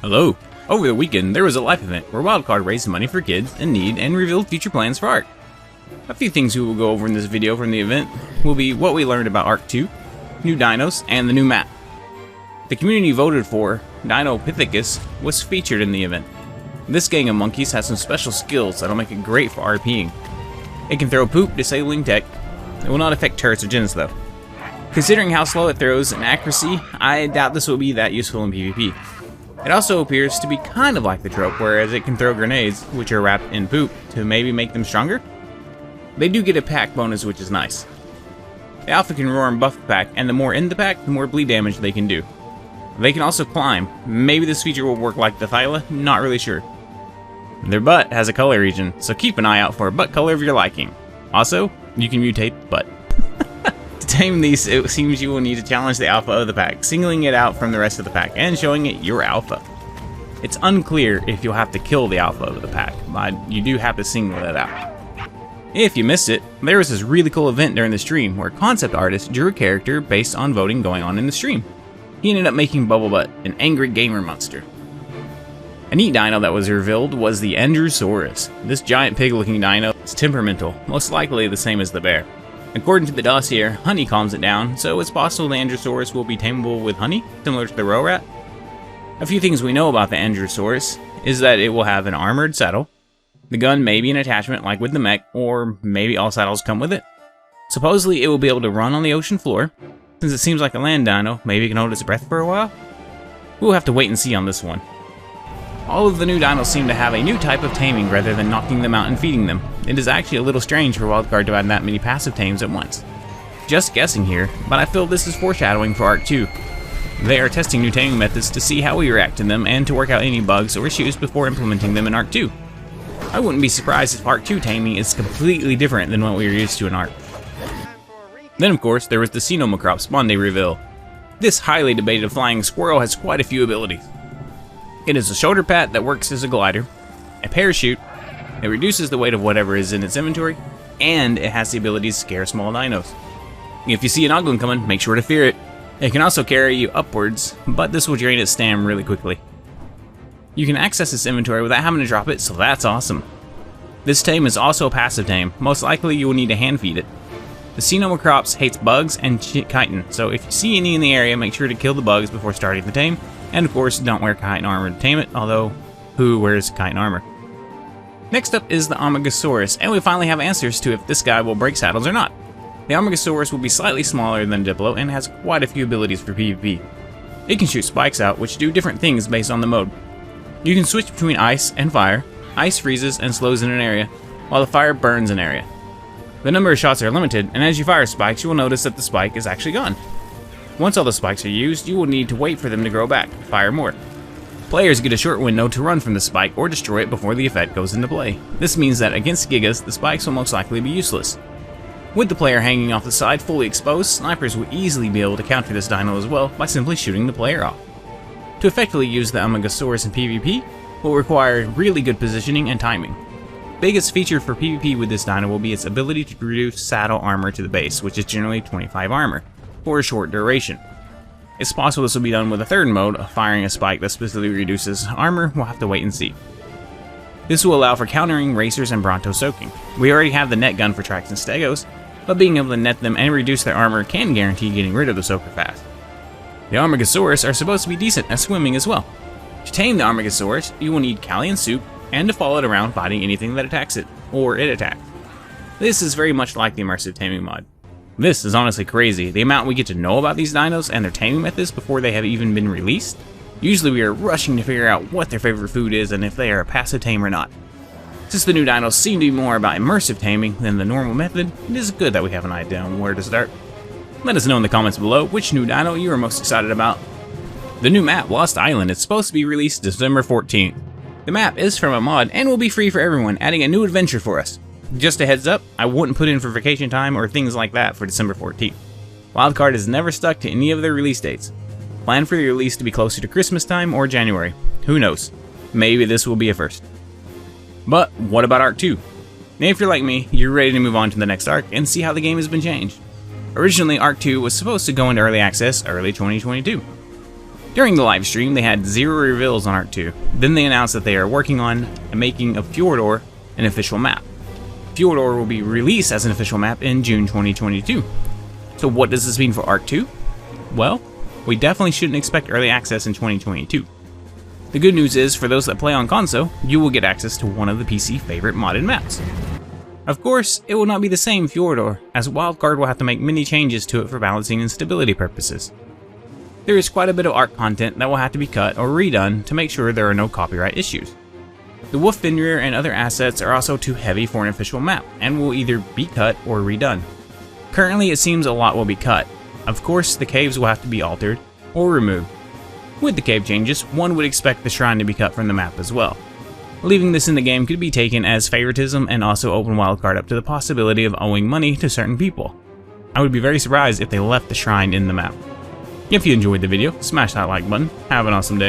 Hello! Over the weekend, there was a life event where Wildcard raised money for kids in need and revealed future plans for Ark. A few things we will go over in this video from the event will be what we learned about Ark 2, new dinos, and the new map. The community voted for Dinopithecus was featured in the event. This gang of monkeys has some special skills that'll make it great for RPing. It can throw poop, disabling tech. It will not affect turrets or gens though. Considering how slow it throws and accuracy, I doubt this will be that useful in PvP. It also appears to be kind of like the trope, whereas it can throw grenades, which are wrapped in poop, to maybe make them stronger. They do get a pack bonus, which is nice. The alpha can roar and buff the pack, and the more in the pack, the more bleed damage they can do. They can also climb. Maybe this feature will work like the Thyla, not really sure. Their butt has a color region, so keep an eye out for a butt color of your liking. Also, you can mutate the butt. To tame these, it seems you will need to challenge the alpha of the pack, singling it out from the rest of the pack and showing it your alpha. It's unclear if you'll have to kill the alpha of the pack, but you do have to single it out. If you missed it, there was this really cool event during the stream where a concept artist drew a character based on voting going on in the stream. He ended up making Bubblebutt, an angry gamer monster. A neat dino that was revealed was the Andrewsaurus. This giant pig-looking dino is temperamental, most likely the same as the bear. According to the dossier, honey calms it down, so it's possible the Andrewsaurus will be tameable with honey, similar to the Rorat. A few things we know about the Andrewsaurus is that it will have an armored saddle. The gun may be an attachment like with the mech, or maybe all saddles come with it. Supposedly it will be able to run on the ocean floor. Since it seems like a land dino, maybe it can hold its breath for a while? We'll have to wait and see on this one. All of the new dinos seem to have a new type of taming rather than knocking them out and feeding them. It is actually a little strange for Wildcard to add that many passive tames at once. Just guessing here, but I feel this is foreshadowing for Ark 2. They are testing new taming methods to see how we react to them and to work out any bugs or issues before implementing them in Ark 2. I wouldn't be surprised if Ark 2 taming is completely different than what we are used to in Ark. Then of course there was the Xenomacrop spawn day reveal. This highly debated flying squirrel has quite a few abilities. It is a shoulder pad that works as a glider, a parachute, it reduces the weight of whatever is in its inventory, and it has the ability to scare small dinos. If you see an Oglin coming, make sure to fear it. It can also carry you upwards, but this will drain its stam really quickly. You can access its inventory without having to drop it, so that's awesome. This tame is also a passive tame, most likely you will need to hand feed it. The Xenomacrops hates bugs and chitin, so if you see any in the area, make sure to kill the bugs before starting the tame. And of course, don't wear chitin armor to tame it, although who wears chitin armor? Next up is the Armagosaurus, and we finally have answers to if this guy will break saddles or not. The Armagosaurus will be slightly smaller than Diplo and has quite a few abilities for PvP. It can shoot spikes out, which do different things based on the mode. You can switch between ice and fire. Ice freezes and slows in an area, while the fire burns an area. The number of shots are limited, and as you fire spikes, you will notice that the spike is actually gone. Once all the spikes are used, you will need to wait for them to grow back, fire more. Players get a short window to run from the spike or destroy it before the effect goes into play. This means that against Gigas, the spikes will most likely be useless. With the player hanging off the side fully exposed, snipers will easily be able to counter this dino as well by simply shooting the player off. To effectively use the Armagosaurus in PvP will require really good positioning and timing. Biggest feature for PvP with this dino will be its ability to reduce saddle armor to the base, which is generally 25 armor. For a short duration. It's possible this will be done with a third mode of firing a spike that specifically reduces armor. We'll have to wait and see. This will allow for countering racers and Bronto soaking. We already have the net gun for Trax and Stegos, but being able to net them and reduce their armor can guarantee getting rid of the soaker fast. The Armagosaurus are supposed to be decent at swimming as well. To tame the Armagosaurus, you will need Callian soup and to follow it around fighting anything that attacks it, or it attacks. This is very much like the immersive taming mod. This is honestly crazy, the amount we get to know about these dinos and their taming methods before they have even been released. Usually we are rushing to figure out what their favorite food is and if they are a passive tame or not. Since the new dinos seem to be more about immersive taming than the normal method, it is good that we have an idea on where to start. Let us know in the comments below which new dino you are most excited about. The new map, Lost Island, is supposed to be released December 14th. The map is from a mod and will be free for everyone, adding a new adventure for us. Just a heads up, I wouldn't put in for vacation time or things like that for December 14th. Wildcard has never stuck to any of their release dates. Plan for the release to be closer to Christmas time or January. Who knows? Maybe this will be a first. But what about Ark 2? Now if you're like me, you're ready to move on to the next Ark and see how the game has been changed. Originally, Ark 2 was supposed to go into early access early 2022. During the live stream, they had 0 reveals on Ark 2. Then they announced that they are working on making of Fjordor an official map. Fjordor will be released as an official map in June 2022. So what does this mean for Ark 2? Well, we definitely shouldn't expect early access in 2022. The good news is, for those that play on console, you will get access to one of the PC favorite modded maps. Of course, it will not be the same Fjordor, as Wildcard will have to make many changes to it for balancing and stability purposes. There is quite a bit of Ark content that will have to be cut or redone to make sure there are no copyright issues. The Wolf Fenrir and other assets are also too heavy for an official map, and will either be cut or redone. Currently, it seems a lot will be cut. Of course, the caves will have to be altered or removed. With the cave changes, one would expect the shrine to be cut from the map as well. Leaving this in the game could be taken as favoritism and also open Wildcard up to the possibility of owing money to certain people. I would be very surprised if they left the shrine in the map. If you enjoyed the video, smash that like button. Have an awesome day.